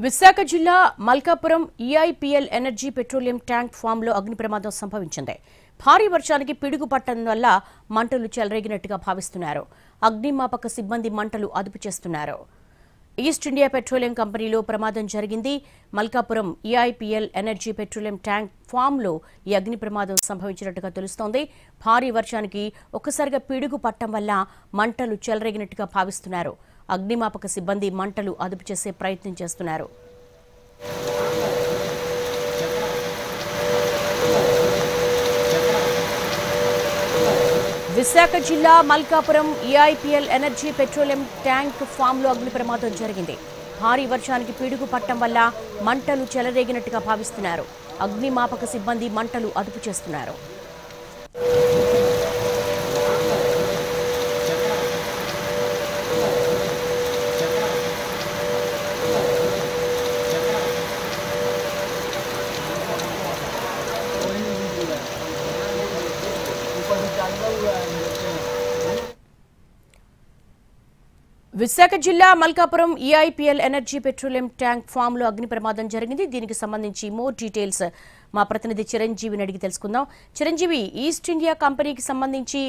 విశాఖ జిల్లా Malkapuram EIPL energy petroleum tank farm లో అగ్ని ప్రమాదం సంభవించింది. భారీ వర్షానికి పిడుగు పట్టడం వల్ల మంటలు చెలరేగినట్టుగా భావిస్తున్నారు. అగ్నిమాపక సిబ్బంది మంటలు అదుపు చేస్తున్నారు. ఈస్ట్ ఇండియా పెట్రోలియం కంపెనీలో ప్రమాదం జరిగింది. Malkapuram EIPL energy petroleum tank farm లో ఈ అగ్ని ప్రమాదం సంభవించినట్టుగా తెలుస్తోంది. భారీ వర్షానికి ఒక్కసారిగా పిడుగు పట్టడం వల్ల మంటలు చెలరేగినట్టుగా భావిస్తున్నారు. అగ్నిమాపక సిబ్బంది మంటలు అదుపు చేసే ప్రయత్నం చేస్తున్నారు. విశాఖ జిల్లా Malkapuram EIPL energy petroleum tank farm లో అగ్ని ప్రమాదం జరిగింది. భారీ వర్షానికి పిడుగు పట్టడం వల్ల మంటలు చెలరేగినట్టుగా భావిస్తున్నారు. అగ్నిమాపక సిబ్బంది మంటలు అదుపు చేస్తున్నారు. విశాఖ జిల్లా Malkapuram EIPL energy petroleum tank farm లో అగ్ని ప్రమాదం జరిగింది. దీనికి సంబంధించి మోర్ డీటెయిల్స్ మా ప్రతినిధి చిరంజీవిని అడిగి తెలుసుకుందాం. చిరంజీవి, ఈస్ట్ ఇండియా కంపెనీకి సంబంధించి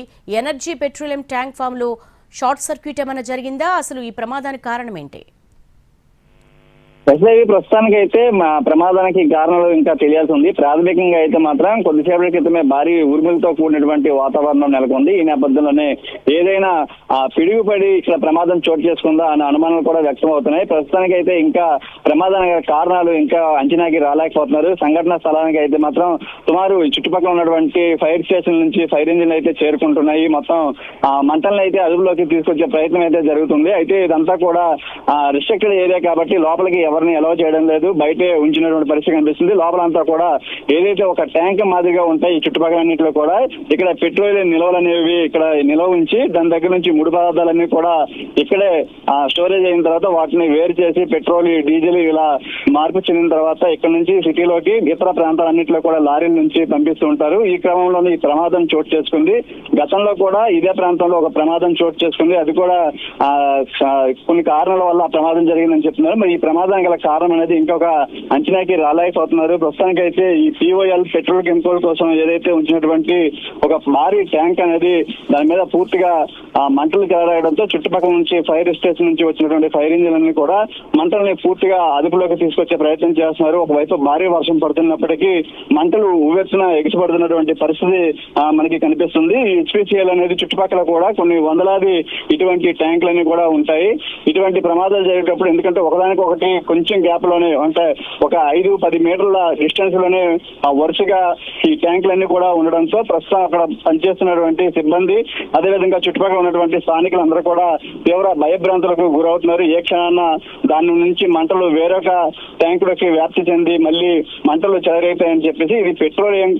ఎనర్జీ పెట్రోలియం ట్యాంక్ ఫామ్ లో షార్ట్ సర్క్యూట్ ఏమైనా జరిగిందా? అసలు ఈ ప్రమాదానికి కారణం ఏంటి? ప్రస్తుతానికి అయితే మా ప్రమాదానికి కారణాలు ఇంకా తెలియాల్సి ఉంది. ప్రాథమికంగా అయితే మాత్రం కొద్దిసేపటి క్రితమే భారీ ఉరుములతో కూడినటువంటి వాతావరణం నెలకొంది. ఈ నేపథ్యంలోనే ఏదైనా పిడుగుపడి ఇక్కడ ప్రమాదం చోటు చేసుకుందా అనే అనుమానాలు కూడా వ్యక్తం అవుతున్నాయి. ప్రస్తుతానికి అయితే ఇంకా ప్రమాదానికి కారణాలు ఇంకా అంచనాకి రాలేకపోతున్నారు. సంఘటన స్థలానికి అయితే మాత్రం సుమారు చుట్టుపక్కల ఉన్నటువంటి ఫైర్ స్టేషన్ నుంచి ఫైర్ ఇంజిన్లు అయితే చేరుకుంటున్నాయి. మొత్తం మంటలను అయితే అదుపులోకి తీసుకొచ్చే ప్రయత్నం అయితే జరుగుతుంది. అయితే ఇదంతా కూడా రిస్ట్రిక్టెడ్ ఏరియా కాబట్టి లోపలికి ఎవరిని అలౌ చేయడం లేదు. బయటే ఉంచినటువంటి పరిస్థితి కనిపిస్తుంది. లోపలంతా కూడా ఏదైతే ఒక ట్యాంక్ మాదిరిగా ఉంటాయి ఈ చుట్టుపక్కల అన్నింటిలో కూడా ఇక్కడ పెట్రోలియం నిల్వలు అనేవి ఇక్కడ నిల్వ ఉంచి దాని దగ్గర నుంచి ముడి పదార్థాలన్నీ కూడా ఇక్కడే స్టోరేజ్ అయిన తర్వాత వాటిని వేరు చేసి పెట్రోల్, డీజిల్ ఇలా మార్పు చెందిన తర్వాత ఇక్కడ నుంచి సిటీలోకి ఇతర ప్రాంతాలన్నింటిలో కూడా లారీల నుంచి పంపిస్తూ ఉంటారు. ఈ క్రమంలోనే ఈ ప్రమాదం చోటు చేసుకుంది. గతంలో కూడా ఇదే ప్రాంతంలో ఒక ప్రమాదం చోటు చేసుకుంది. అది కూడా కొన్ని కారణాల వల్ల ఆ ప్రమాదం జరిగిందని చెప్తున్నారు. మరి ఈ ప్రమాదం గల కారణం అనేది ఇంకొక అంచనాకి రాలేకపోతున్నారు. ప్రస్తుతానికి అయితే ఈ పిఓఎల్ పెట్రోల్ కెమికల్ కోసం ఏదైతే ఉంచినటువంటి ఒక భారీ ట్యాంక్ అనేది దాని మీద పూర్తిగా మంటలు చెలరేయడంతో చుట్టుపక్కల నుంచి ఫైర్ స్టేషన్ నుంచి వచ్చినటువంటి ఫైర్ ఇంజిన్ అన్ని కూడా మంటల్ని పూర్తిగా అదుపులోకి తీసుకొచ్చే ప్రయత్నం చేస్తున్నారు. ఒకవైపు భారీ వర్షం పడుతున్నప్పటికీ మంటలు ఉవ్వెత్తున ఎగిసిపడుతున్నటువంటి పరిస్థితి మనకి కనిపిస్తుంది. ఈ హెచ్పిసిఎల్ అనేది చుట్టుపక్కల కూడా కొన్ని వందలాది ఇటువంటి ట్యాంకులన్నీ కూడా ఉంటాయి. ఇటువంటి ప్రమాదాలు జరిగేటప్పుడు ఎందుకంటే ఒకదానికి ఒకటి కొంచెం గ్యాప్ లోనే అంటే ఒక 5-10 మీటర్ల డిస్టెన్స్ లోనే వరుసగా ఈ ట్యాంకులన్నీ కూడా ఉండడంతో ప్రస్తుతం అక్కడ పనిచేస్తున్నటువంటి సిబ్బంది అదేవిధంగా చుట్టుపక్కల ఉన్నటువంటి స్థానికులందరూ కూడా తీవ్ర భయభ్రాంతులకు గురవుతున్నారు. ఏ క్షణాన దాని నుంచి మంటలు వేరొక ట్యాంకులకి వ్యాప్తి చెంది మళ్ళీ మంటలు చెలరేగుతాయని చెప్పేసి ఇది పెట్రోలియం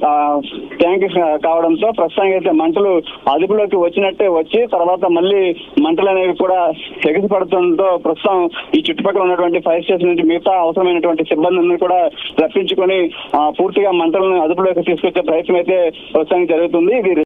ట్యాంక్ కావడంతో ప్రస్తుతానికి అయితే మంటలు అదుపులోకి వచ్చినట్టే వచ్చి తర్వాత మళ్ళీ మంటలు అనేవి కూడా ఎగిసిపడుతుండటంతో ప్రస్తుతం ఈ చుట్టుపక్కల ఉన్నటువంటి ఫైర్ స్టేషన్ నుంచి మిగతా అవసరమైనటువంటి సిబ్బందిని కూడా రప్పించుకొని పూర్తిగా మంటలను అదుపులోకి తీసుకొచ్చే ప్రయత్నం అయితే ప్రస్తుతానికి జరుగుతుంది. ఇది